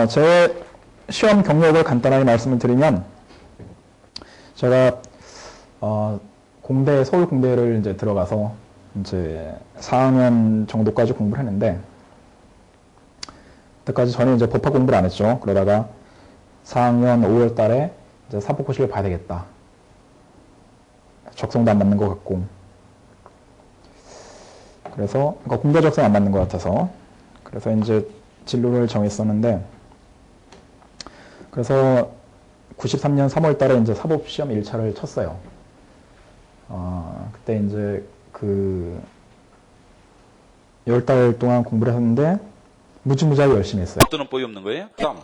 제 시험 경력을 간단하게 말씀을 드리면, 제가, 서울 공대를 이제 들어가서, 이제 4학년 정도까지 공부를 했는데, 그때까지 저는 이제 법학 공부를 안 했죠. 그러다가 4학년 5월 달에 이제 사법고시를 봐야 되겠다. 적성도 안 맞는 것 같고. 그래서, 그러니까 공대 적성 안 맞는 것 같아서. 그래서 이제 진로를 정했었는데, 그래서 93년 3월 달에 이제 사법시험 1차를 쳤어요. 그때 이제 10달 동안 공부를 했는데, 무지무지하게 열심히 했어요. 어떤 법이 없는 거예요? 그다음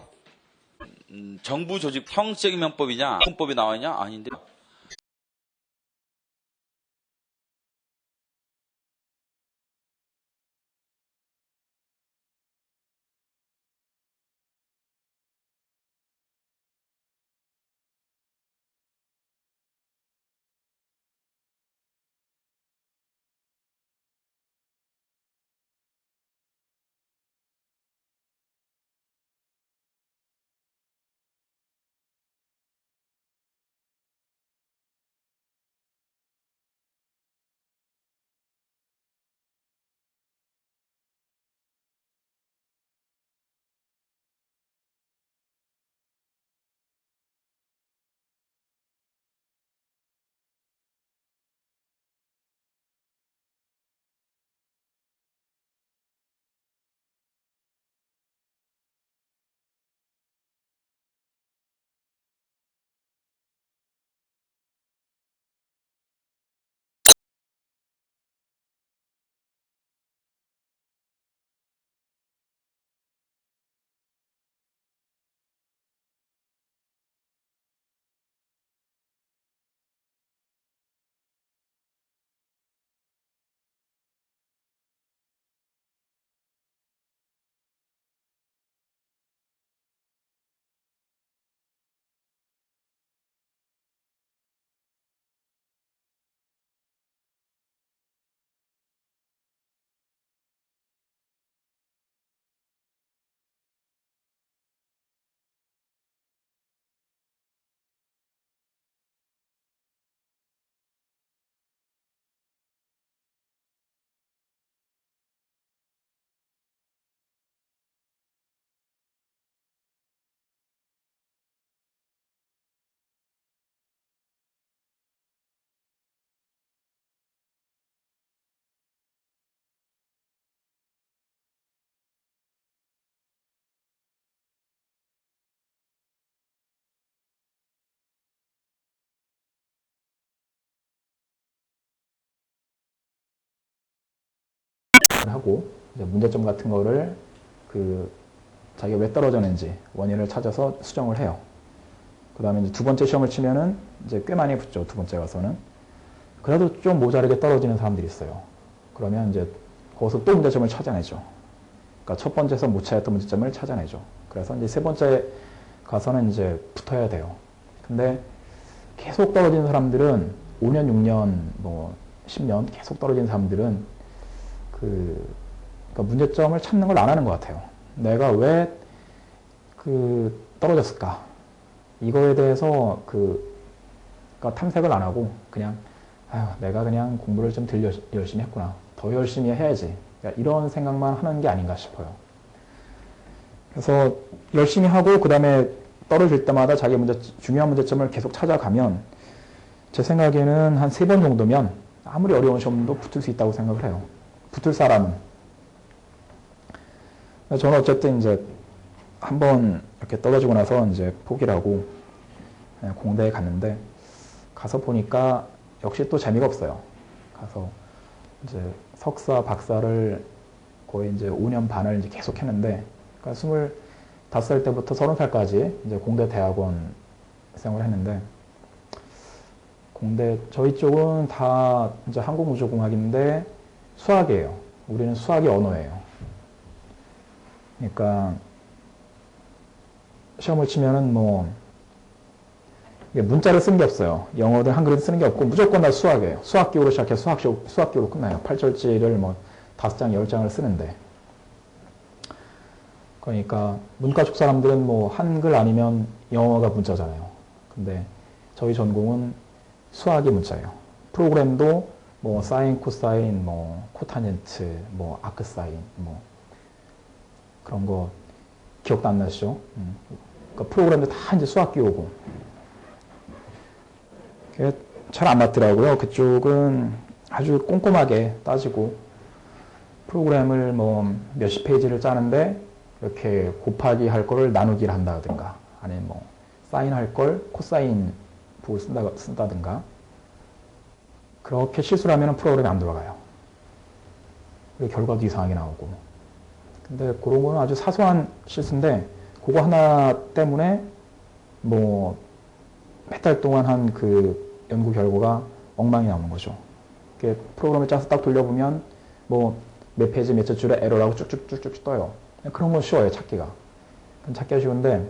정부 조직 형식적인 명법이냐, 헌법이 나와있냐? 아닌데. 하고, 이제 문제점 같은 거를 자기가 왜 떨어졌는지 원인을 찾아서 수정을 해요. 그 다음에 이제 두 번째 시험을 치면은 이제 꽤 많이 붙죠. 두 번째 가서는. 그래도 좀 모자르게 떨어지는 사람들이 있어요. 그러면 이제 거기서 또 문제점을 찾아내죠. 그러니까 첫 번째에서 못 찾았던 문제점을 찾아내죠. 그래서 이제 세 번째 가서는 이제 붙어야 돼요. 근데 계속 떨어지는 사람들은 5년, 6년, 뭐 10년 계속 떨어지는 사람들은 그러니까 문제점을 찾는 걸 안 하는 것 같아요. 내가 왜 떨어졌을까? 이거에 대해서 그러니까 탐색을 안 하고 그냥 내가 그냥 공부를 좀 덜 열심히 했구나. 더 열심히 해야지. 그러니까 이런 생각만 하는 게 아닌가 싶어요. 그래서 열심히 하고 그 다음에 떨어질 때마다 자기 중요한 문제점을 계속 찾아가면 제 생각에는 한 3번 정도면 아무리 어려운 시험도 붙을 수 있다고 생각을 해요. 붙을 사람은. 저는 어쨌든 이제 한번 이렇게 떨어지고 나서 이제 포기를 하고 공대에 갔는데, 가서 보니까 역시 또 재미가 없어요. 가서 이제 석사, 박사를 거의 이제 5년 반을 이제 계속 했는데, 그러니까 25살 때부터 30살까지 이제 공대 대학원 생활을 했는데, 공대, 저희 쪽은 다 이제 항공우주공학인데 수학이에요. 우리는 수학이 언어예요. 그러니까 시험을 치면은 뭐 문자를 쓰는 게 없어요. 영어든 한글을 쓰는 게 없고 무조건 다 수학이에요. 수학기호로 시작해서 수학기호로 끝나요. 8절지를 뭐 5장, 10장을 쓰는데. 그러니까 문과 쪽 사람들은 뭐 한글 아니면 영어가 문자잖아요. 근데 저희 전공은 수학이 문자예요. 프로그램도 뭐 사인, 코사인, 뭐 코타젠트, 뭐 아크사인, 뭐 그런 거 기억도 안 나시죠? 그러니까 프로그램도 다 이제 수학 끼우고 잘 안 맞더라고요. 그쪽은 아주 꼼꼼하게 따지고 프로그램을 뭐 몇십 페이지를 짜는데 이렇게 곱하기 할 거를 나누기를 한다든가 아니면 뭐 사인 할 걸 코사인 부를 쓴다든가 그렇게 실수를 하면 프로그램이 안 돌아가요. 그리고 결과도 이상하게 나오고. 근데 그런 거는 아주 사소한 실수인데 그거 하나 때문에 뭐 몇 달 동안 한 그 연구 결과가 엉망이 나오는 거죠. 프로그램을 짜서 딱 돌려보면 뭐 몇 페이지 몇 줄에 에러라고 쭉쭉쭉쭉 떠요. 그런 건 쉬워요, 찾기가. 찾기가 쉬운데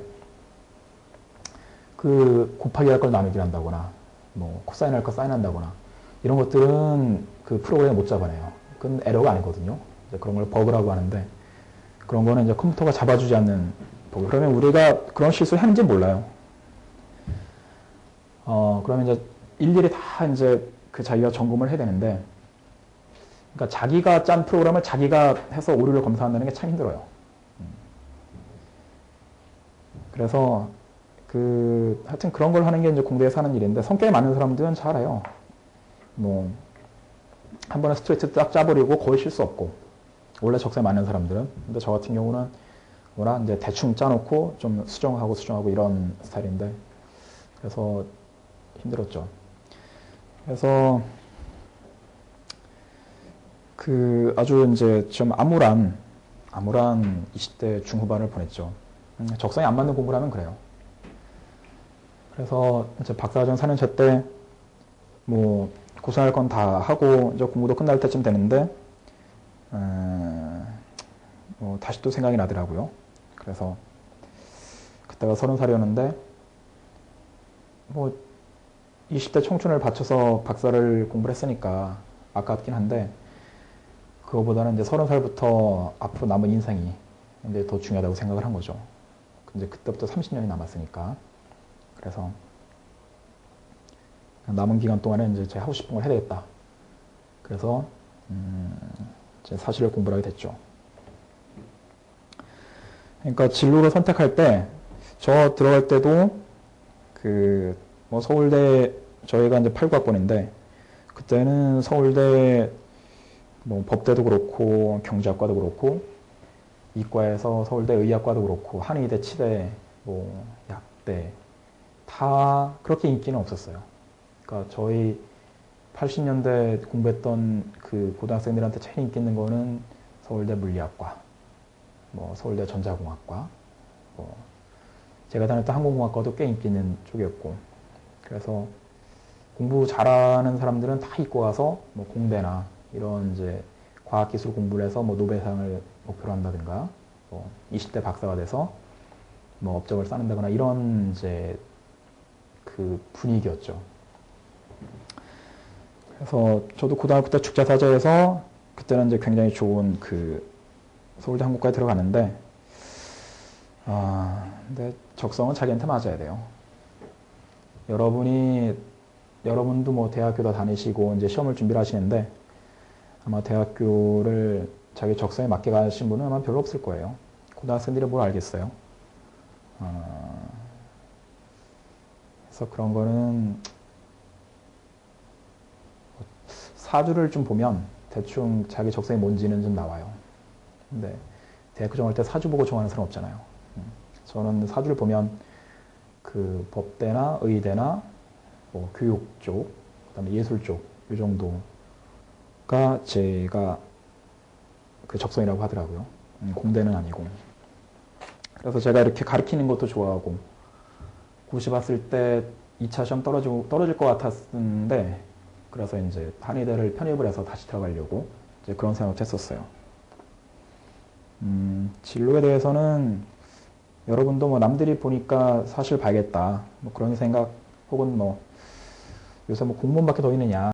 그 곱하기 할 걸 나누기 한다거나 뭐 코사인 할 거 사인 한다거나 이런 것들은 그 프로그램이 못 잡아내요. 그건 에러가 아니거든요. 그런 걸 버그라고 하는데 그런 거는 이제 컴퓨터가 잡아주지 않는 버그. 그러면 우리가 그런 실수를 했는지 몰라요. 그러면 이제 일일이 다 이제 그 자기가 점검을 해야 되는데 그러니까 자기가 짠 프로그램을 자기가 해서 오류를 검사한다는 게 참 힘들어요. 그래서 하여튼 그런 걸 하는 게 이제 공대에서 하는 일인데 성격이 많은 사람들은 잘해요. 뭐 한 번에 스트레이트 딱 짜버리고 거의 실수 없고 원래 적성이 많은 사람들은. 근데 저 같은 경우는 뭐라 이제 대충 짜놓고 좀 수정하고 이런 스타일인데 그래서 힘들었죠. 그래서 아주 이제 좀 암울한 20대 중후반을 보냈죠. 적성에 안 맞는 공부를 하면 그래요. 그래서 이제 박사과정 4년차 때 뭐 고생할 건 다 하고 이제 공부도 끝날 때쯤 되는데 다시 또 생각이 나더라고요. 그래서 그때가 30살이었는데 뭐 20대 청춘을 바쳐서 박사를 공부를 했으니까 아깝긴 한데 그거보다는 이제 30살부터 앞으로 남은 인생이 이제 더 중요하다고 생각을 한 거죠. 근데 그때부터 30년이 남았으니까. 그래서 남은 기간 동안에 이제 제가 하고 싶은 걸 해야 되겠다. 그래서 이제 사실을 공부를 하게 됐죠. 그러니까 진로를 선택할 때 저 들어갈 때도 뭐 서울대 저희가 이제 8과학번인데 그때는 서울대 뭐 법대도 그렇고 경제학과도 그렇고 이과에서 서울대 의학과도 그렇고 한의대, 치대, 뭐 약대 다 그렇게 인기는 없었어요. 그러니까 저희 80년대 공부했던 그 고등학생들한테 제일 인기 있는 거는 서울대 물리학과, 뭐 서울대 전자공학과, 뭐 제가 다녔던 항공공학과도 꽤 인기 있는 쪽이었고 그래서 공부 잘하는 사람들은 다 이과 가서 뭐 공대나 이런 이제 과학기술 공부를 해서 뭐 노벨상을 목표로 한다든가 뭐 20대 박사가 돼서 뭐 업적을 쌓는다거나 이런 이제 그 분위기였죠. 그래서 저도 고등학교 때 축제사저에서 그때는 이제 굉장히 좋은 서울대 한국과에 들어갔는데 근데 적성은 자기한테 맞아야 돼요. 여러분도 뭐 대학교도 다니시고 이제 시험을 준비를 하시는데 아마 대학교를 자기 적성에 맞게 가신 분은 아마 별로 없을 거예요. 고등학생들이 뭘 알겠어요. 그래서 그런 거는 사주를 좀 보면 대충 자기 적성이 뭔지는 좀 나와요. 근데 대학교 정할 때 사주 보고 정하는 사람 없잖아요. 저는 사주를 보면 그 법대나 의대나 뭐 교육 쪽, 그다음에 예술 쪽, 이 정도가 제가 그 적성이라고 하더라고요. 공대는 아니고. 그래서 제가 이렇게 가르치는 것도 좋아하고, 고시 봤을 때 2차 시험 떨어질 것 같았는데, 그래서 이제 한의대를 편입을 해서 다시 들어가려고 이제 그런 생각을 했었어요. 진로에 대해서는 여러분도 뭐 남들이 보니까 사실 봐야겠다. 뭐 그런 생각 혹은 뭐 요새 뭐 공무원밖에 더 있느냐.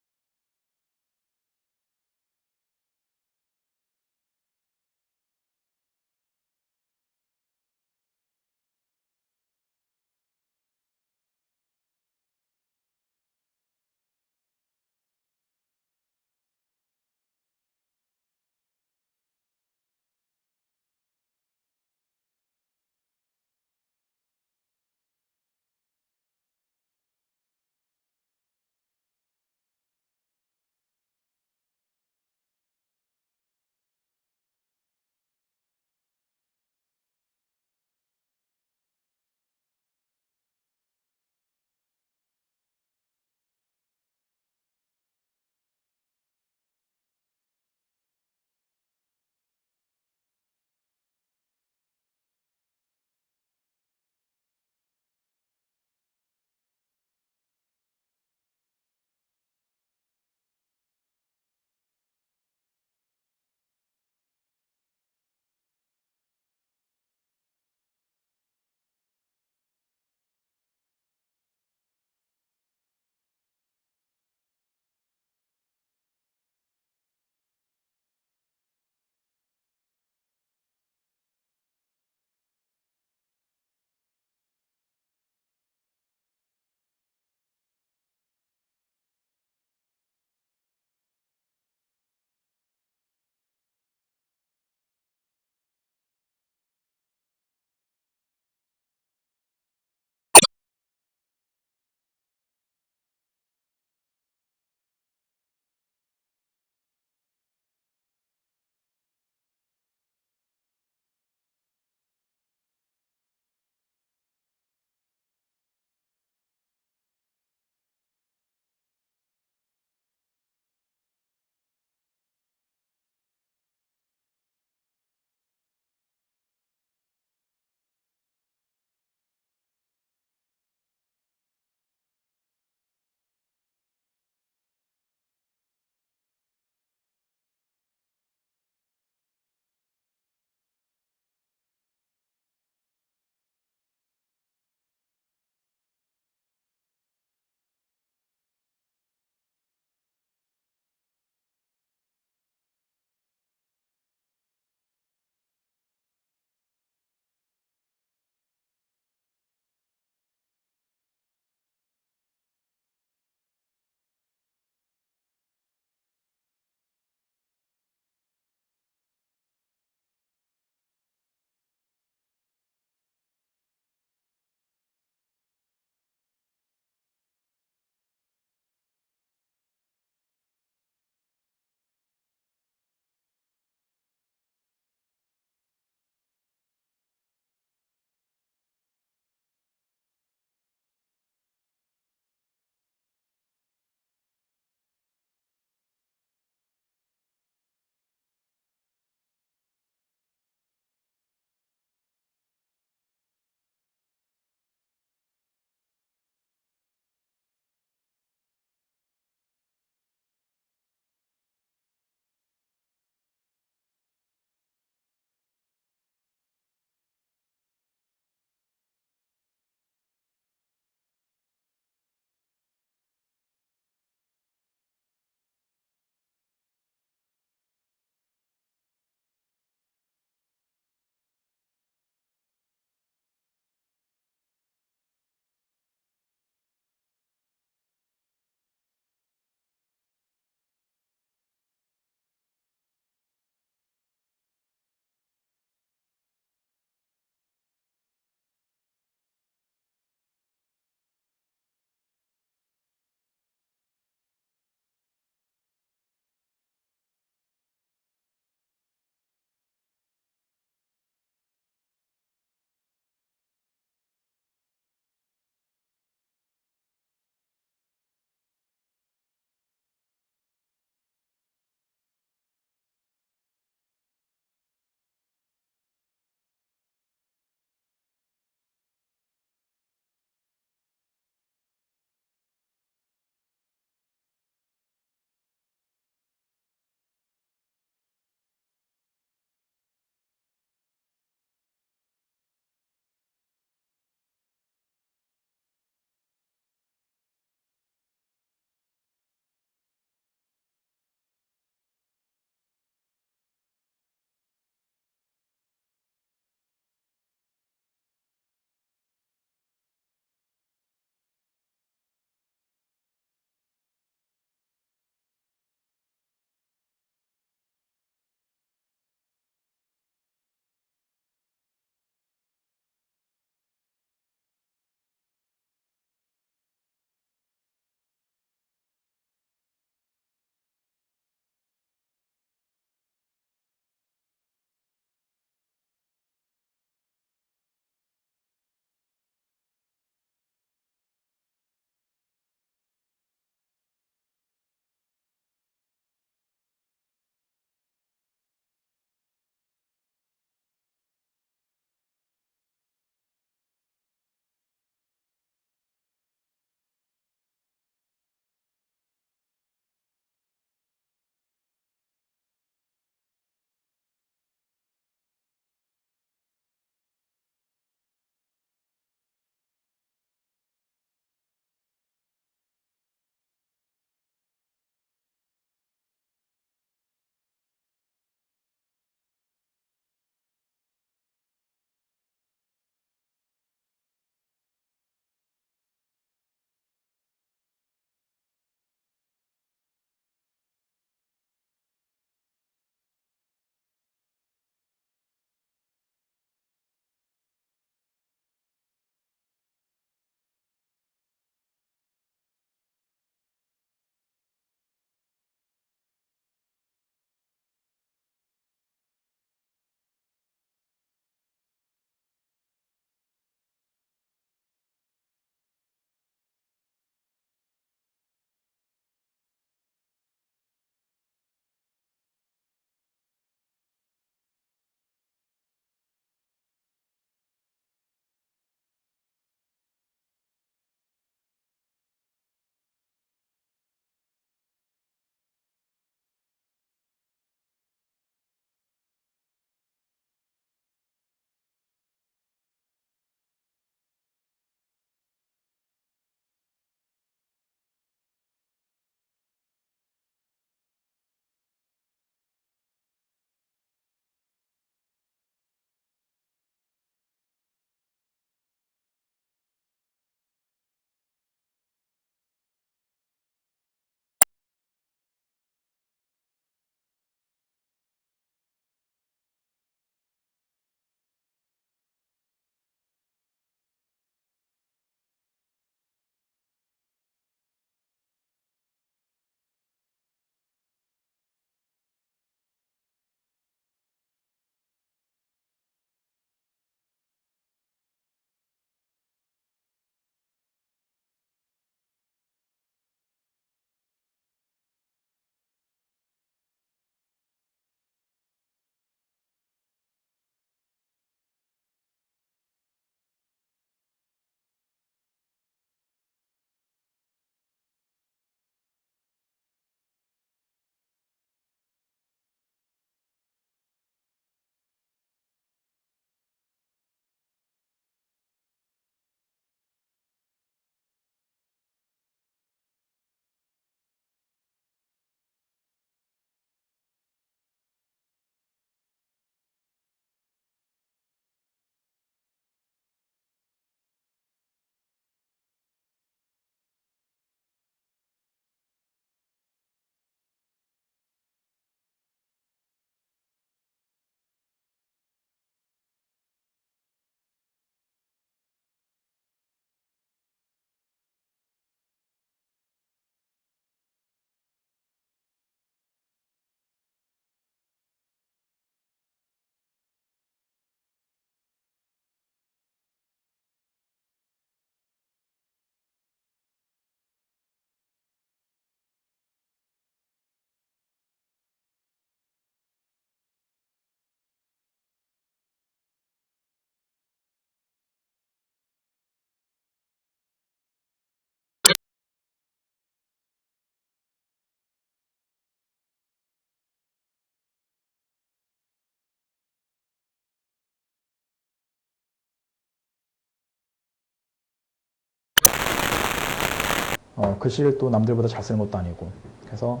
글씨를 또 남들보다 잘 쓰는 것도 아니고. 그래서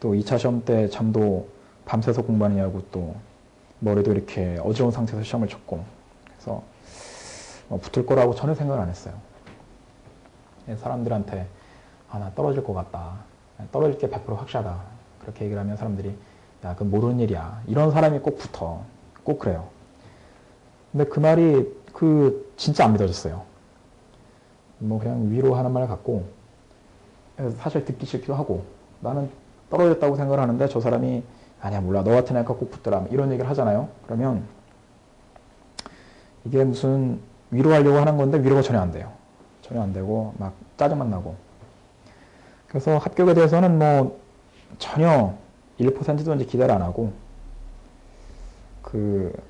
또 2차 시험 때 잠도 밤새서 공부하느냐고 또 머리도 이렇게 어지러운 상태에서 시험을 쳤고. 그래서 붙을 거라고 전혀 생각을 안 했어요. 사람들한테 나 떨어질 것 같다. 떨어질 게 100% 확실하다. 그렇게 얘기를 하면 사람들이 야, 그건 모르는 일이야. 이런 사람이 꼭 붙어. 꼭 그래요. 근데 그 말이 진짜 안 믿어졌어요. 뭐 그냥 위로하는 말 같고 사실 듣기 싫기도 하고 나는 떨어졌다고 생각을 하는데 저 사람이 아니야 몰라 너 같은 애가 꼭 붙더라 이런 얘기를 하잖아요. 그러면 이게 무슨 위로하려고 하는 건데 위로가 전혀 안 돼요. 전혀 안 되고 막 짜증만 나고. 그래서 합격에 대해서는 뭐 전혀 1%도 이제 기대를 안 하고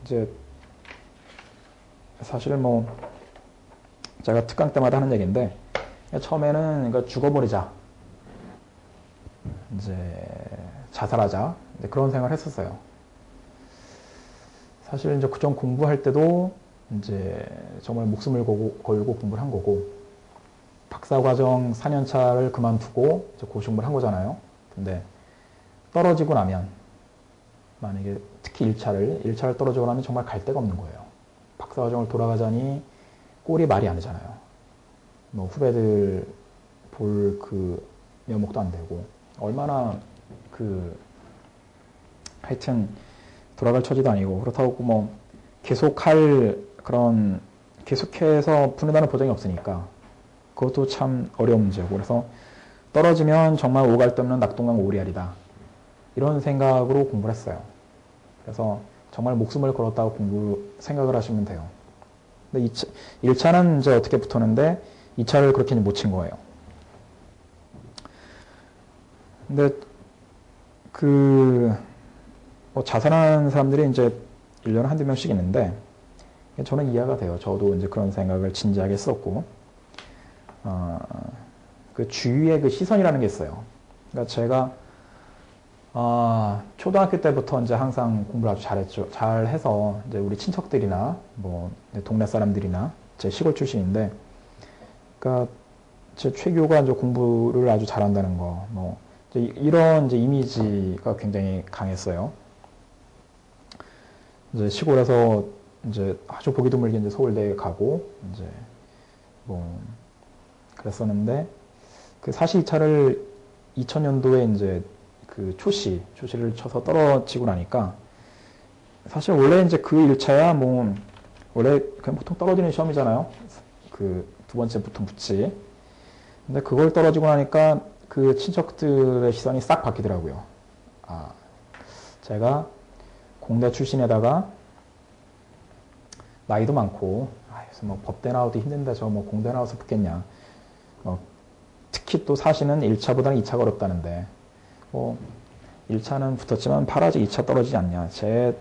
이제 사실 뭐 제가 특강 때마다 하는 얘기인데 처음에는 그러니까 죽어버리자 이제 자살하자 이제 그런 생각을 했었어요. 사실 이제 그전 공부할 때도 이제 정말 목숨을 걸고 공부를 한 거고 박사과정 4년차를 그만두고 이제 고시공부를 한 거잖아요. 근데 떨어지고 나면 만약에 특히 1차를 떨어지고 나면 정말 갈 데가 없는 거예요. 박사과정을 돌아가자니 꼴이 말이 안 되잖아요. 뭐 후배들 볼 면목도 안 되고 얼마나 하여튼 돌아갈 처지도 아니고 그렇다고 뭐 계속해서 붙는다는 보장이 없으니까 그것도 참 어려운 문제고 그래서 떨어지면 정말 오갈 데 없는 낙동강 오리알이다 이런 생각으로 공부를 했어요. 그래서 정말 목숨을 걸었다고 생각을 하시면 돼요. 근데 1차는 이제 어떻게 붙었는데 2차를 그렇게 못 친 거예요. 근데 뭐 자살하는 사람들이 이제 1년에 한두 명씩 있는데 저는 이해가 돼요. 저도 이제 그런 생각을 진지하게 썼고 주위의 시선이라는 게 있어요. 그러니까 제가 초등학교 때부터 이제 항상 공부를 아주 잘했죠. 잘해서 이제 우리 친척들이나 뭐 동네 사람들이나 제 시골 출신인데, 그러니까 제 최교가 이제 공부를 아주 잘한다는 거, 뭐 이런 이제 이미지가 굉장히 강했어요. 이제 시골에서 이제 아주 보기 드물게 이제 서울대에 가고 이제 뭐 그랬었는데 사실 2차를 2000년도에 이제 초시를 쳐서 떨어지고 나니까 사실 원래 이제 1차야 뭐 원래 그냥 보통 떨어지는 시험이잖아요. 두 번째 보통 붙지. 근데 그걸 떨어지고 나니까 친척들의 시선이 싹 바뀌더라고요. 제가 공대 출신에다가 나이도 많고 그래서 뭐 법대 나와도 힘든데 저 뭐 공대 나와서 붙겠냐. 특히 또 사실은 1차보다는 2차가 어렵다는데 1차는 붙었지만 파라지 2차 떨어지지 않냐. 이제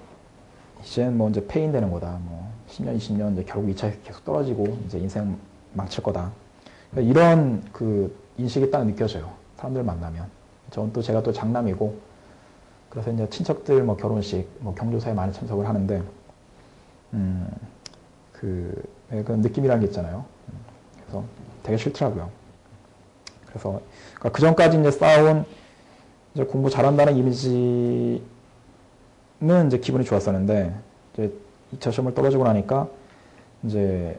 뭐 이제 폐인 되는 거다. 뭐 10년, 20년 이제 결국 2차 계속 떨어지고 이제 인생 망칠 거다. 이런 인식이 딱 느껴져요. 사람들 만나면. 제가 또 장남이고 그래서 이제 친척들 뭐 결혼식, 뭐 경조사에 많이 참석을 하는데 그런 느낌이라는 게 있잖아요. 그래서 되게 싫더라고요. 그래서 그 전까지 이제 쌓아온 이제 공부 잘한다는 이미지는 이제 기분이 좋았었는데 이제 2차 시험을 떨어지고 나니까 이제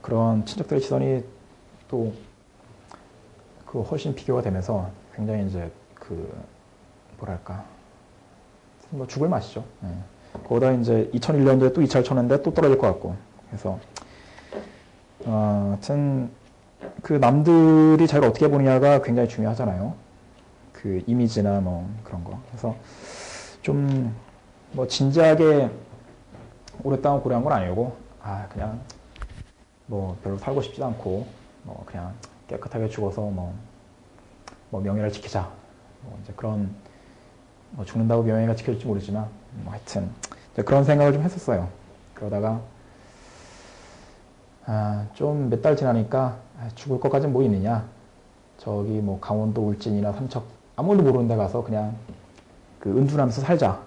그런 친척들의 시선이 또 훨씬 비교가 되면서 굉장히 이제 뭐랄까 뭐 죽을 맛이죠. 네. 거기다 이제 2001년도에 또 2차를 쳤는데 또 떨어질 것 같고 그래서 하여튼 남들이 자기를 어떻게 보느냐가 굉장히 중요하잖아요. 이미지나 뭐 그런 거. 그래서 좀 뭐 진지하게 오랫동안 고려한 건 아니고 그냥 뭐 별로 살고 싶지도 않고 뭐 그냥 깨끗하게 죽어서 뭐 명예를 지키자. 뭐 이제 그런 뭐 죽는다고 명예가 지켜질지 모르지만 뭐 하여튼 이제 그런 생각을 좀 했었어요. 그러다가 좀 몇 달 지나니까 죽을 것까지는 뭐 있느냐. 저기 뭐 강원도 울진이나 삼척 아무도 모르는 데 가서 그냥 은둔하면서 살자.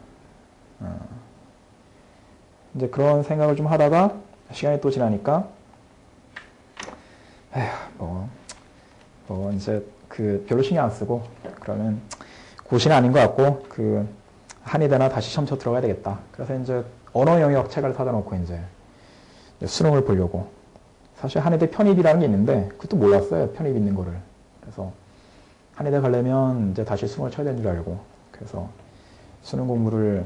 이제 그런 생각을 좀 하다가 시간이 또 지나니까 이제 별로 신경 안 쓰고, 그러면 고시는 아닌 것 같고, 한의대나 다시 시험 쳐 들어가야 되겠다. 그래서 이제 언어 영역 책을 사다 놓고 이제 수능을 보려고. 사실 한의대 편입이라는 게 있는데, 그것도 몰랐어요. 편입 있는 거를. 그래서 한의대 가려면 이제 다시 수능을 쳐야 되는 줄 알고, 그래서 수능 공부를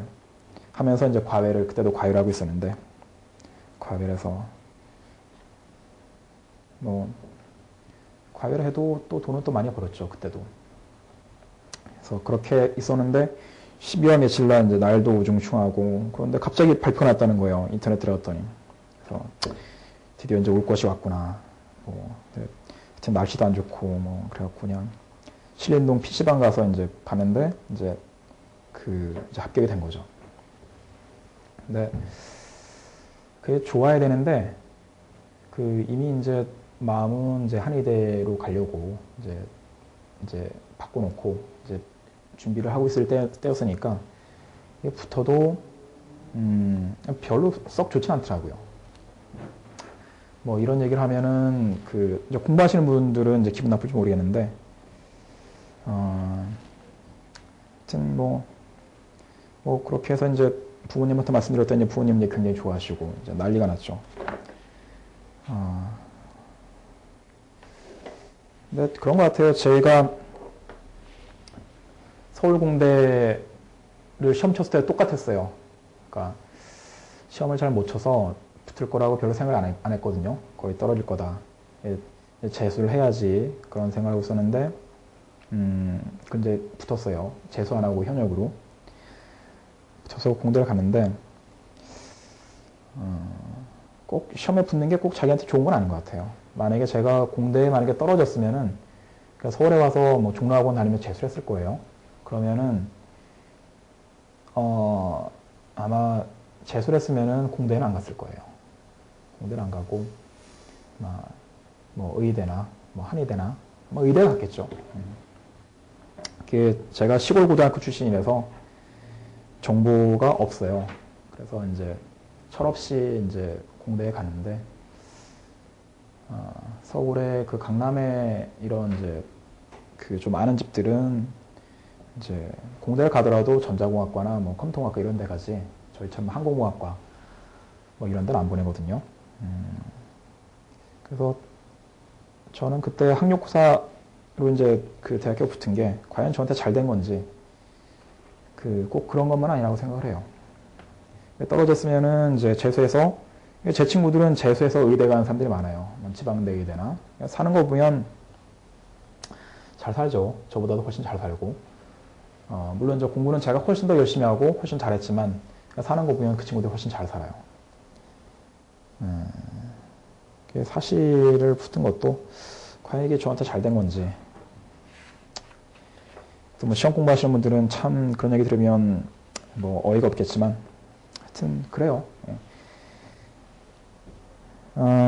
하면서 이제 그때도 과외를 하고 있었는데, 과외를 해서, 과외를 해도 또 돈은 또 많이 벌었죠, 그때도. 그래서 그렇게 있었는데, 12월 며칠 날 이제 날도 우중충하고, 그런데 갑자기 발표가 났다는 거예요. 인터넷 들어갔더니. 그래서 드디어 이제 올 것이 왔구나. 하여튼 날씨도 안 좋고, 그래갖고 그냥 신림동 PC방 가서 이제 봤는데, 이제 이제 합격이 된 거죠. 근데 그게 좋아야 되는데, 이미 이제 마음은 이제 한의대로 가려고 이제 바꿔놓고 이제 준비를 하고 있을 때였으니까 이게 붙어도 별로 썩 좋진 않더라고요. 이런 얘기를 하면은 이제 공부하시는 분들은 이제 기분 나쁠지 모르겠는데, 하여튼 그렇게 해서 이제 부모님한테 말씀드렸더니 부모님 이제 굉장히 좋아하시고 이제 난리가 났죠. 근데 그런 것 같아요. 저희가 서울공대를 시험 쳤을 때 똑같았어요. 그러니까 시험을 잘 못 쳐서 붙을 거라고 별로 생각을 안 했거든요. 거의 떨어질 거다. 재수를 해야지 그런 생각을 하고 있었는데, 근데 붙었어요. 재수 안 하고 현역으로 붙어서 공대를 갔는데, 꼭 시험에 붙는 게 꼭 자기한테 좋은 건 아닌 것 같아요. 만약에 제가 공대에 떨어졌으면은, 그러니까 서울에 와서 종로학원 다니면 재수를 했을 거예요. 그러면은, 아마 재수를 했으면은 공대는 안 갔을 거예요. 공대는 안 가고, 의대나, 한의대나, 의대 갔겠죠. 제가 시골 고등학교 출신이라서 정보가 없어요. 그래서 이제 철없이 이제 공대에 갔는데, 서울의 강남에 이런 이제 좀 아는 집들은 이제 공대를 가더라도 전자공학과나 컴퓨터공학과 이런 데 가지, 저희처럼 항공공학과 이런 데는 안 보내거든요. 그래서 저는 그때 학력고사로 이제 대학교 붙은 게 과연 저한테 잘 된 건지, 꼭 그런 것만 아니라고 생각을 해요. 떨어졌으면은 이제 재수해서, 제 친구들은 재수해서 의대 가는 사람들이 많아요. 지방대 의대나. 사는 거 보면 잘 살죠. 저보다도 훨씬 잘 살고. 물론 저 공부는 제가 훨씬 더 열심히 하고 훨씬 잘했지만, 사는 거 보면 그 친구들이 훨씬 잘 살아요. 사실을 붙은 것도 과연 이게 저한테 잘 된 건지. 또 시험 공부하시는 분들은 참 그런 얘기 들으면 어이가 없겠지만, 하여튼 그래요.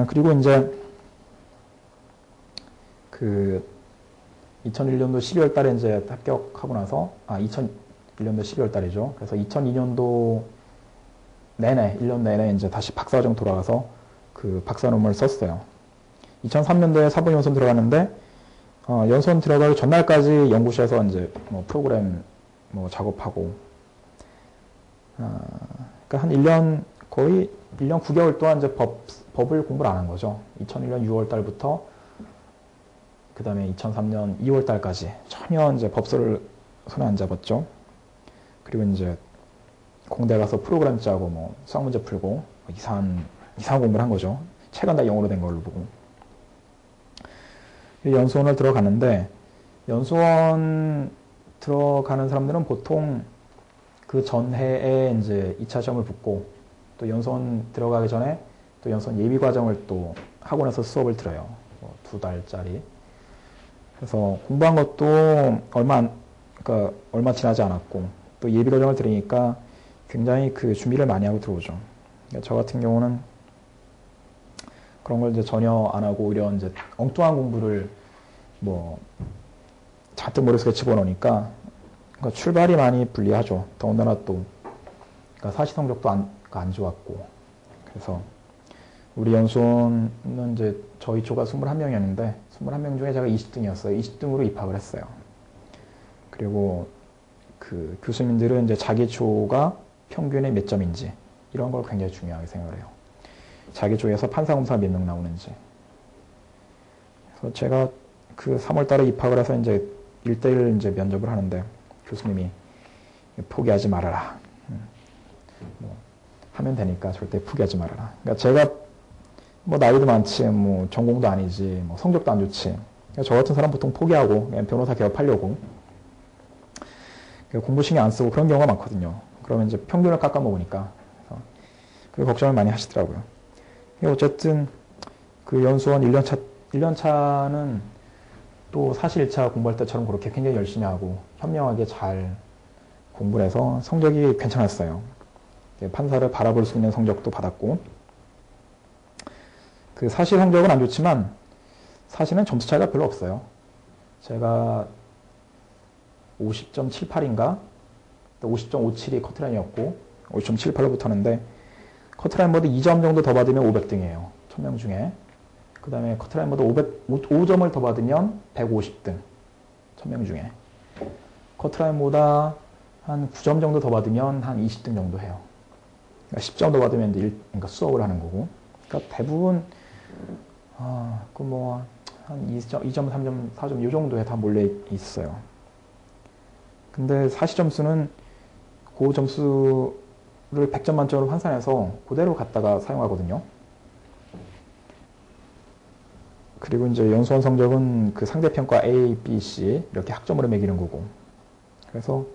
그리고 이제 2001년도 12월 달에 이제 합격하고 나서, 2001년도 12월 달이죠. 그래서 2002년도 내내, 1년 내내 이제 다시 박사과정 돌아가서 박사 논문을 썼어요. 2003년도에 사본연수원 들어갔는데, 연수원 들어가기 전날까지 연구실에서 이제 프로그램 작업하고, 그러니까 한 1년, 거의 1년 9개월 동안 이제 법을 공부를 안 한 거죠. 2001년 6월 달부터 그 다음에 2003년 2월 달까지 전혀 이제 법서를 손에 안 잡았죠. 그리고 이제 공대 가서 프로그램 짜고 수학 문제 풀고 이상한 공부를 한 거죠. 책은 다 영어로 된 걸로 보고. 연수원을 들어갔는데, 연수원 들어가는 사람들은 보통 그 전해에 이제 2차 시험을 붙고, 또 연수원 들어가기 전에 또 연수원 예비 과정을 또 학원에서 수업을 들어요. 2달짜리. 그래서 공부한 것도 얼마 지나지 않았고, 또 예비 과정을 들으니까 굉장히 준비를 많이 하고 들어오죠. 그러니까 저 같은 경우는 그런 걸 이제 전혀 안 하고 오히려 이제 엉뚱한 공부를 잔뜩 머릿속에 집어넣으니까, 그러니까 출발이 많이 불리하죠. 더군다나 또 그러니까 사시 성적도 안 좋았고, 그래서 우리 연수원은 이제 저희 조가 21명이었는데 21명 중에 제가 20등이었어요. 20등으로 입학을 했어요. 그리고 그 교수님들은 이제 자기 조가 평균에 몇 점인지 이런 걸 굉장히 중요하게 생각을 해요. 자기 조에서 판사검사 몇 명 나오는지. 그래서 제가 그 3월 달에 입학을 해서 이제 1대1 이제 면접을 하는데 교수님이 포기하지 말아라. 뭐 하면 되니까 절대 포기하지 말아라. 그러니까 제가 뭐 나이도 많지, 뭐 전공도 아니지, 뭐 성적도 안 좋지. 그러니까 저 같은 사람 보통 포기하고 그냥 변호사 개업하려고 공부 신경 안 쓰고 그런 경우가 많거든요. 그러면 이제 평균을 깎아 먹으니까 그 걱정을 많이 하시더라고요. 어쨌든 그 연수원 1년차는 또 사실 1차 공부할 때처럼 그렇게 굉장히 열심히 하고 현명하게 잘 공부를 해서 성적이 괜찮았어요. 판사를 바라볼 수 있는 성적도 받았고, 그 사실 성적은 안 좋지만 사실은 점수 차이가 별로 없어요. 제가 50.78인가 50.57이 커트라인이었고 50.78로 붙었는데 커트라인보다 2점 정도 더 받으면 500등이에요. 1000명 중에. 그 다음에 커트라인보다 5점을 더 받으면 150등. 1000명 중에. 커트라인보다 한 9점 정도 더 받으면 한 20등 정도 해요. 그러니까 10점 더 받으면 이제 그러니까 수업을 하는 거고. 그러니까 대부분 그 뭐 한 2점, 3점, 4점 이 정도에 다 몰려 있어요. 근데 사시점수는 그 점수를 100점 만점으로 환산해서 그대로 갖다가 사용하거든요. 그리고 이제 연수원 성적은 그 상대평가 A, B, C 이렇게 학점으로 매기는 거고. 그래서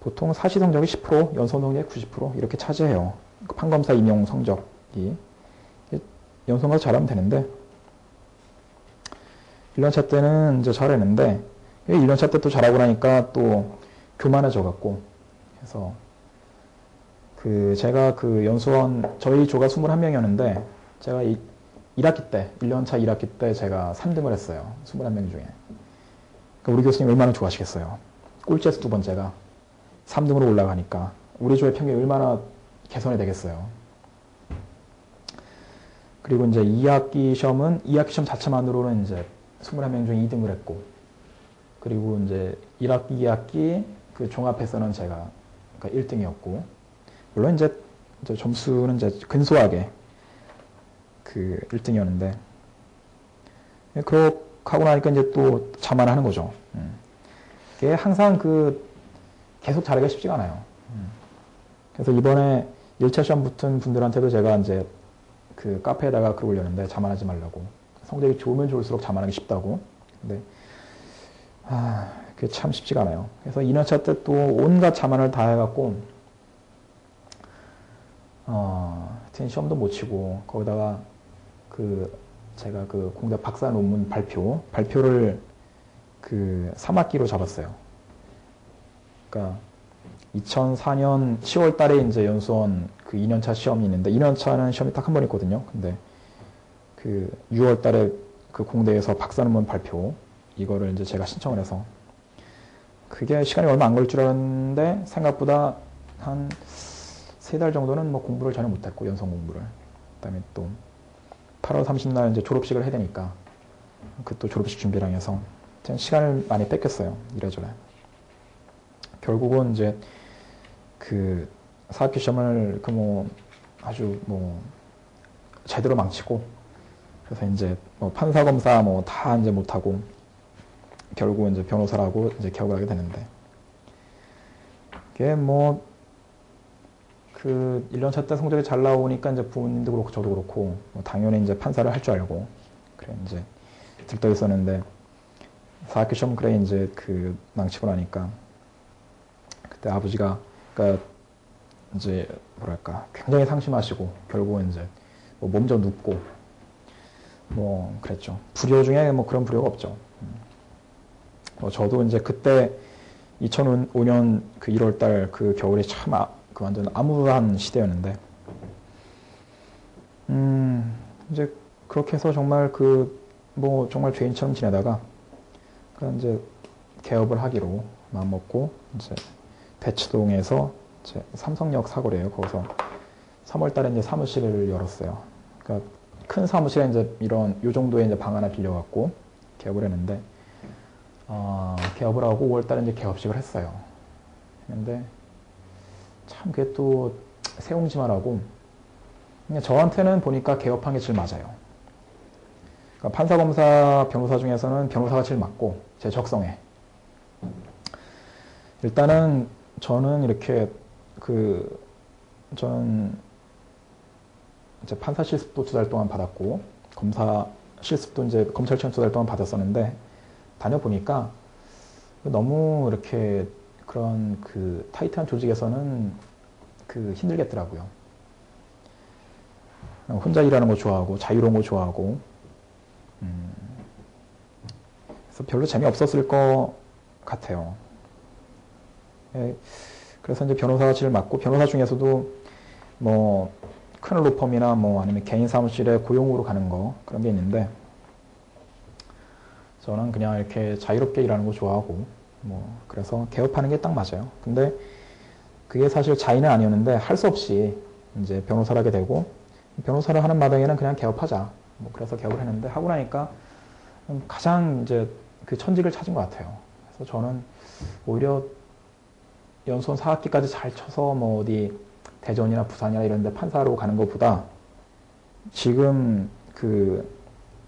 보통 사시 성적이 10%, 연수원 성적이 90% 이렇게 차지해요. 그 판검사 임용 성적이. 연수원 가서 잘하면 되는데 1년차 때는 이제 잘했는데 1년차 때 또 잘하고 나니까 또 교만해져 갖고 그래서 그 제가 그 연수원 저희 조가 21명이었는데 제가 1학기 때 1년차 1학기 때 제가 3등을 했어요. 21명 중에. 그러니까 우리 교수님 얼마나 좋아하시겠어요. 꼴찌에서 두 번째가 3등으로 올라가니까 우리 조의 평균이 얼마나 개선이 되겠어요. 그리고 이제 2학기 시험 자체만으로는 이제 21명 중에 2등을 했고, 그리고 이제 1학기, 2학기 그 종합에서는 제가 그러니까 1등이었고, 물론 이제 점수는 이제 근소하게 그 1등이었는데, 그렇게 하고 나니까 이제 또 자만하는 거죠. 이게 항상 계속 잘하기가 쉽지가 않아요. 그래서 이번에 1차 시험 붙은 분들한테도 제가 이제 그 카페에다가 글 올렸는데 자만하지 말라고. 성적이 좋으면 좋을수록 자만하기 쉽다고. 근데 그게 참 쉽지가 않아요. 그래서 2년차 때 또 온갖 자만을 다 해갖고 시험도 못 치고 거기다가 제가 그 공대 박사 논문 발표를 그 3학기로 잡았어요. 그러니까 2004년 10월 달에 이제 연수원 그 2년차 시험이 있는데 2년차는 시험이 딱 한 번 있거든요. 근데 그 6월 달에 그 공대에서 박사 논문 발표 이거를 이제 제가 신청을 해서 그게 시간이 얼마 안 걸릴 줄 알았는데 생각보다 한 3달 정도는 뭐 공부를 전혀 못했고 연수원 공부를. 그다음에 또 8월 30날 이제 졸업식을 해야 되니까 그 또 졸업식 준비랑 해서 시간을 많이 뺏겼어요. 이래저래. 결국은 이제 그 4학기 시험을 아주 제대로 망치고 그래서 이제 판사 검사 다 이제 못하고 결국은 이제 변호사라고 이제 개업을 하게 되는데 이게 그 1년차 때 성적이 잘 나오니까 이제 부모님도 그렇고 저도 그렇고 당연히 이제 판사를 할 줄 알고 그래 이제 들떠 있었는데 4학기 시험 그래 이제 그 망치고 나니까 그때 아버지가 그러니까 이제 뭐랄까 굉장히 상심하시고 결국은 이제 몸 좀 눕고 그랬죠. 불효 중에 그런 불효가 없죠. 저도 이제 그때 2005년 그 1월달 그 겨울이 참 그 완전 암울한 시대였는데 이제 그렇게 해서 정말 정말 죄인처럼 지내다가 이제 개업을 하기로 마음먹고 이제 대치동에서 이제 삼성역 사거리에요. 거기서 3월달에 이제 사무실을 열었어요. 그러니까 큰 사무실에 이제 요 정도의 이제 방 하나 빌려갖고 개업을 했는데, 개업을 하고 5월달에 이제 개업식을 했어요. 근데 참 그게 또 새옹지마라고, 그냥 저한테는 보니까 개업한 게 제일 맞아요. 그러니까 판사, 검사, 변호사 중에서는 변호사가 제일 맞고, 제 적성에. 일단은 저는 이렇게 저는 이제 판사 실습도 2달 동안 받았고, 검사 실습도 이제 검찰 시험 2달 동안 받았었는데, 다녀보니까 너무 이렇게 그런 타이트한 조직에서는 힘들겠더라고요. 혼자 일하는 거 좋아하고, 자유로운 거 좋아하고, 그래서 별로 재미없었을 것 같아요. 예, 그래서 이제 변호사가 제일 맞고, 변호사 중에서도 뭐 큰 로펌이나 뭐 아니면 개인 사무실에 고용으로 가는 거, 그런 게 있는데, 저는 그냥 이렇게 자유롭게 일하는 거 좋아하고, 뭐 그래서 개업하는 게 딱 맞아요. 근데 그게 사실 자의는 아니었는데 할 수 없이 이제 변호사를 하게 되고, 변호사를 하는 마당에는 그냥 개업하자, 뭐 그래서 개업을 했는데, 하고 나니까 가장 이제 그 천직을 찾은 것 같아요. 그래서 저는 오히려 연수원 4학기까지 잘 쳐서 뭐 어디 대전이나 부산이나 이런 데 판사로 가는 것보다, 지금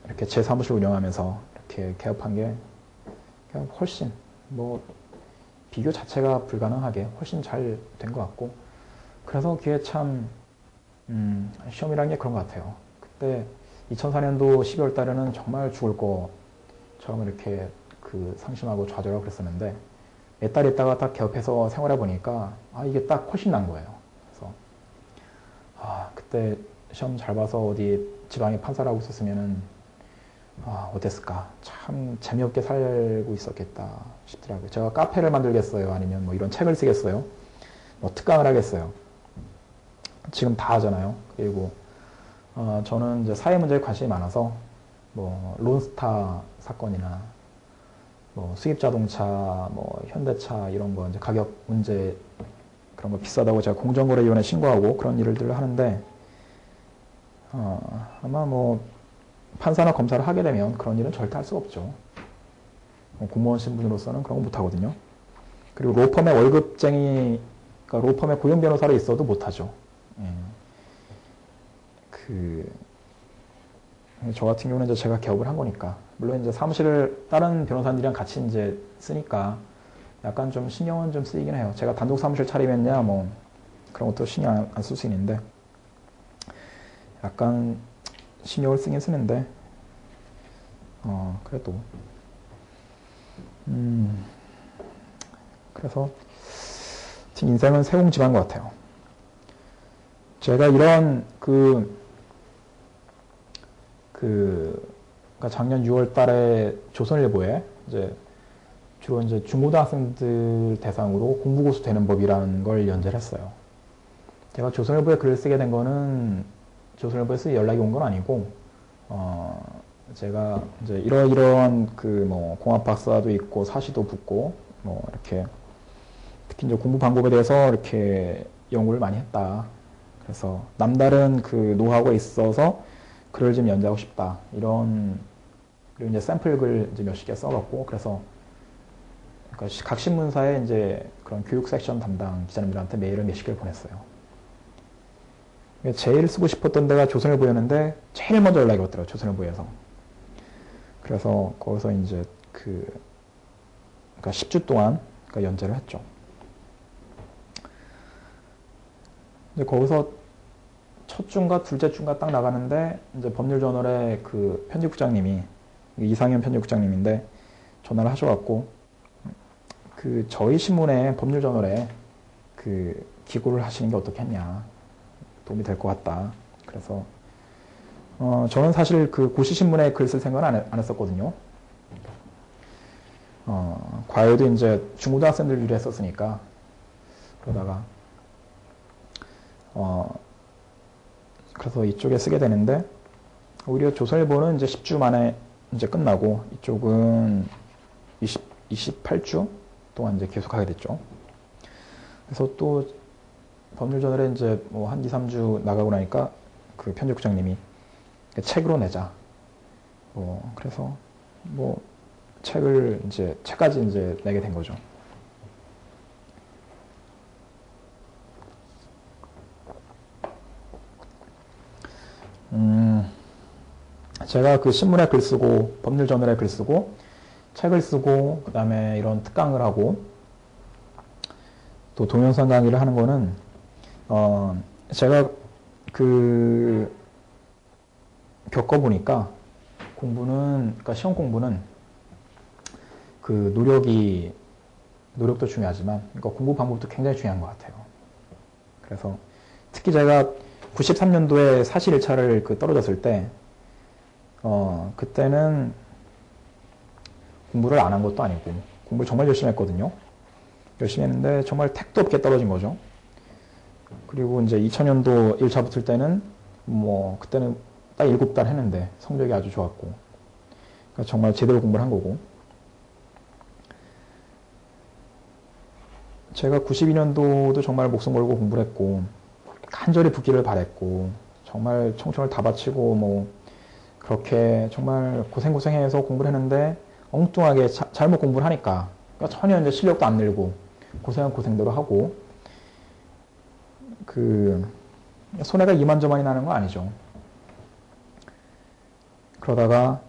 이렇게 제 사무실 운영하면서 이렇게 개업한 게 그냥 훨씬 뭐 비교 자체가 불가능하게 훨씬 잘 된 것 같고, 그래서 그게 참 시험이라는 게 그런 것 같아요. 그때 2004년도 12월 달에는 정말 죽을 거처럼 이렇게 상심하고 좌절하고 그랬었는데, 몇 달 있다가 딱 개업해서 생활해 보니까 이게 딱 훨씬 난 거예요. 그래서 그때 시험 잘 봐서 어디 지방에 판사를 하고 있었으면은 어땠을까? 참 재미없게 살고 있었겠다 싶더라고요. 제가 카페를 만들겠어요? 아니면 뭐 이런 책을 쓰겠어요? 뭐 특강을 하겠어요? 지금 다 하잖아요. 그리고 저는 이제 사회 문제에 관심이 많아서 뭐 론스타 사건이나 뭐 수입 자동차, 뭐 현대차 이런 거 이제 가격 문제, 그런 거 비싸다고 제가 공정거래위원회에 신고하고 그런 일들을 하는데, 아마 뭐 판사나 검사를 하게 되면 그런 일은 절대 할 수가 없죠. 공무원 신분으로서는 그런 거 못 하거든요. 그리고 로펌의 월급쟁이, 그러니까 로펌의 고용 변호사로 있어도 못 하죠. 저 같은 경우는 이제 제가 개업을 한 거니까, 물론 이제 사무실을 다른 변호사들이랑 같이 이제 쓰니까 약간 좀 신경은 좀 쓰이긴 해요. 제가 단독 사무실 차리면야 뭐 그런 것도 신경 안 쓸 수 있는데, 약간 신경을 쓰긴 쓰는데, 그래도 그래서 인생은 새옹지마인 것 같아요. 제가 이런 그러니까 작년 6월 달에 조선일보에 주로 이제 중고등학생들 대상으로 공부고수 되는 법이라는 걸 연재를 했어요. 제가 조선일보에 글을 쓰게 된 거는 조선일보에서 연락이 온 건 아니고, 제가 이제 이러이러한 뭐 공학 박사도 있고 사시도 붙고 뭐 이렇게, 특히 이제 공부 방법에 대해서 이렇게 연구를 많이 했다. 그래서 남다른 노하우가 있어서 글을 좀 연재하고 싶다. 그리고 이제 샘플 글 이제 몇십 개 써갖고, 그래서 그러니까 각 신문사에 이제 그런 교육 섹션 담당 기자님들한테 메일을 몇십 개를 보냈어요. 제일 쓰고 싶었던 데가 조선일보였는데 제일 먼저 연락이 왔더라고요, 조선일보에서. 그래서 거기서 이제 그러니까 10주 동안 연재를 했죠. 이제 거기서 첫 주인가 둘째 주인가 딱 나가는데, 이제 법률저널의 편집국장님이, 이상현 편집국장님인데, 전화를 하셔갖고, 저희 신문에, 법률저널에 기고를 하시는 게 어떻겠냐. 도움이 될 것 같다. 그래서, 저는 사실 고시신문에 글 쓸 생각은 안 했었거든요. 과외도 이제 중고등학생들 위로 했었으니까. 그러다가, 그래서 이쪽에 쓰게 되는데, 오히려 조선일보는 이제 10주 만에 이제 끝나고, 이쪽은 28주 동안 이제 계속 하게 됐죠. 그래서 또 법률저널에 이제 뭐 한 2, 3주 나가고 나니까 편집국장님이 책으로 내자. 그래서 책까지 이제 내게 된 거죠. 제가 그 신문에 글 쓰고, 법률저널에 글 쓰고, 책을 쓰고, 그 다음에 이런 특강을 하고, 또 동영상 강의를 하는 거는, 제가 겪어보니까 그러니까 시험 공부는 노력도 중요하지만, 그러니까 공부 방법도 굉장히 중요한 것 같아요. 그래서 특히 제가 93년도에 사실 1차를 떨어졌을 때, 그때는 공부를 안 한 것도 아니고, 공부를 정말 열심히 했거든요. 열심히 했는데, 정말 택도 없게 떨어진 거죠. 그리고 이제 2000년도 1차 붙을 때는, 그때는 딱 7달 했는데, 성적이 아주 좋았고, 그러니까 정말 제대로 공부를 한 거고, 제가 92년도도 정말 목숨 걸고 공부를 했고, 간절히 붙기를 바랬고, 정말 청춘을 다 바치고, 그렇게 정말 고생해서 공부를 했는데, 엉뚱하게 잘못 공부를 하니까, 그러니까 전혀 이제 실력도 안 늘고, 고생은 고생대로 하고, 손해가 이만저만이 나는 거 아니죠. 그러니까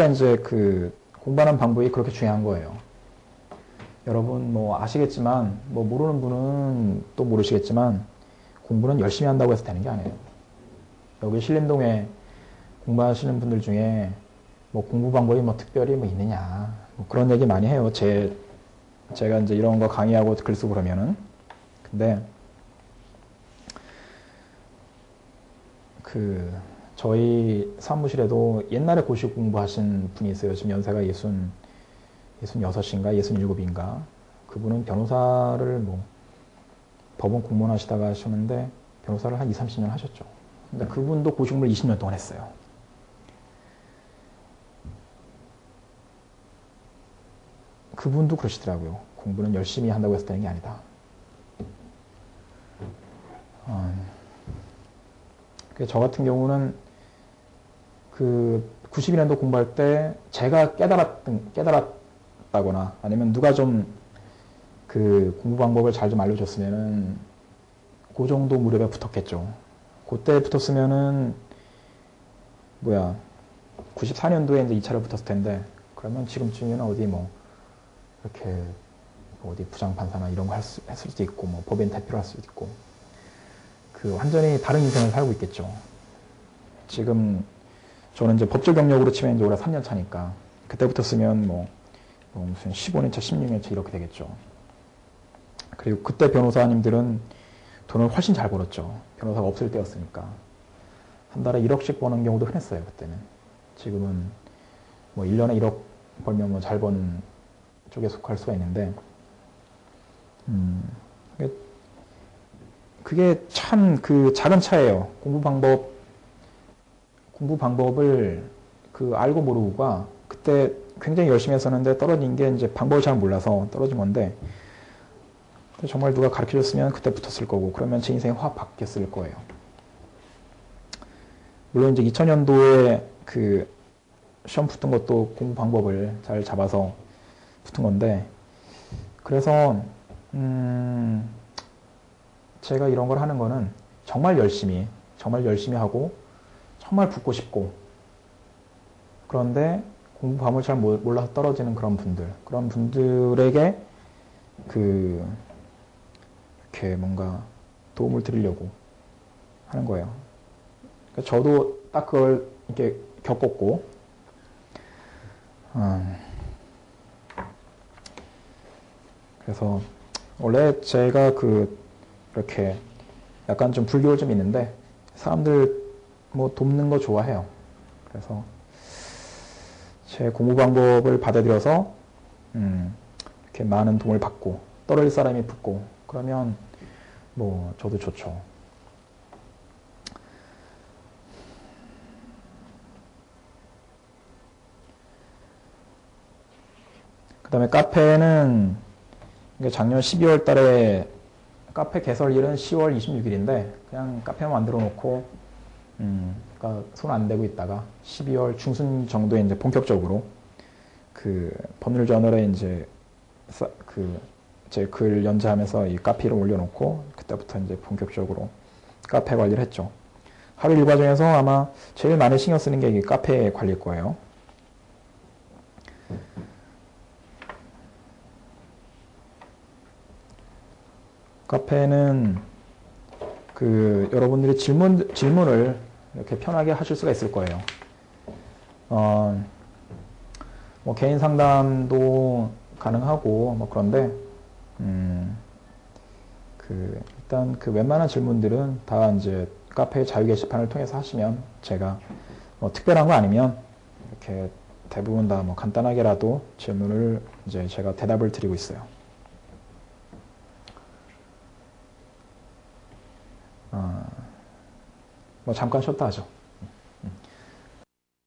이제 공부하는 방법이 그렇게 중요한 거예요. 여러분 아시겠지만, 모르는 분은 또 모르시겠지만, 공부는 열심히 한다고 해서 되는 게 아니에요. 여기 신림동에 공부하시는 분들 중에 공부 방법이 특별히 있느냐, 그런 얘기 많이 해요. 제가 이제 이런 거 강의하고 글 쓰고 그러면은. 근데 저희 사무실에도 옛날에 고시 공부하신 분이 있어요. 지금 연세가 66인가 67인가. 그분은 변호사를 법원 공무원 하시다가 하셨는데 변호사를 한 20, 30년 하셨죠. 근데 그분도 고시 공부를 20년 동안 했어요. 그분도 그러시더라고요. 공부는 열심히 한다고 해서 되는 게 아니다. 저 같은 경우는 92년도 공부할 때 제가 깨달았다거나 아니면 누가 좀 공부 방법을 잘 좀 알려줬으면은 그 정도 무렵에 붙었겠죠. 그때 붙었으면은 94년도에 이제 2차를 붙었을 텐데 그러면 지금쯤이면 어디 이렇게 어디 부장판사나 이런 거 했을 수도 있고 법인 대표를 할 수도 있고 완전히 다른 인생을 살고 있겠죠. 지금 저는 이제 법조 경력으로 치면 이제 올해 3년 차니까 그때 붙었으면 무슨 15년 차, 16년 차 이렇게 되겠죠. 그리고 그때 변호사님들은 돈을 훨씬 잘 벌었죠. 변호사가 없을 때였으니까. 한 달에 1억씩 버는 경우도 흔했어요, 그때는. 지금은 1년에 1억 벌면 잘 번 쪽에 속할 수가 있는데, 그게 참 작은 차이예요. 공부 방법을 알고 모르고가 그때 굉장히 열심히 했었는데 떨어진 게 이제 방법을 잘 몰라서 떨어진 건데, 정말 누가 가르쳐 줬으면 그때 붙었을 거고, 그러면 제 인생이 확 바뀌었을 거예요. 물론 이제 2000년도에 시험 붙은 것도 공부 방법을 잘 잡아서 붙은 건데, 그래서, 제가 이런 걸 하는 거는 정말 열심히 하고, 정말 붙고 싶고, 그런데 공부 방법을 잘 몰라서 떨어지는 그런 분들에게 이렇게 뭔가 도움을 드리려고 하는 거예요. 그러니까 저도 딱 그걸 이렇게 겪었고, 그래서 원래 제가 이렇게 약간 좀 불교를 좀 있는데 사람들 돕는 거 좋아해요. 그래서 제 공부 방법을 받아들여서 이렇게 많은 도움을 받고 떨어질 사람이 붙고 그러면 저도 좋죠. 그 다음에 카페는 작년 12월 달에 카페 개설일은 10월 26일인데 그냥 카페만 만들어 놓고 그러니까 손 안 대고 있다가 12월 중순 정도에 이제 본격적으로 그 법률 저널에 이제 제 글 연재하면서 이 카피를 올려놓고 그때부터 이제 본격적으로 카페 관리를 했죠. 하루 일과 중에서 아마 제일 많이 신경 쓰는 게 이 카페 관리일 거예요. 카페는 그 여러분들이 질문을 이렇게 편하게 하실 수가 있을 거예요. 뭐 개인 상담도 가능하고 뭐 그런데 일단 그 웬만한 질문들은 다 이제 카페 자유 게시판을 통해서 하시면 제가 뭐 특별한 거 아니면 이렇게 대부분 다 뭐 간단하게라도 질문을 이제 제가 대답을 드리고 있어요. 뭐 잠깐 쉬었다 하죠.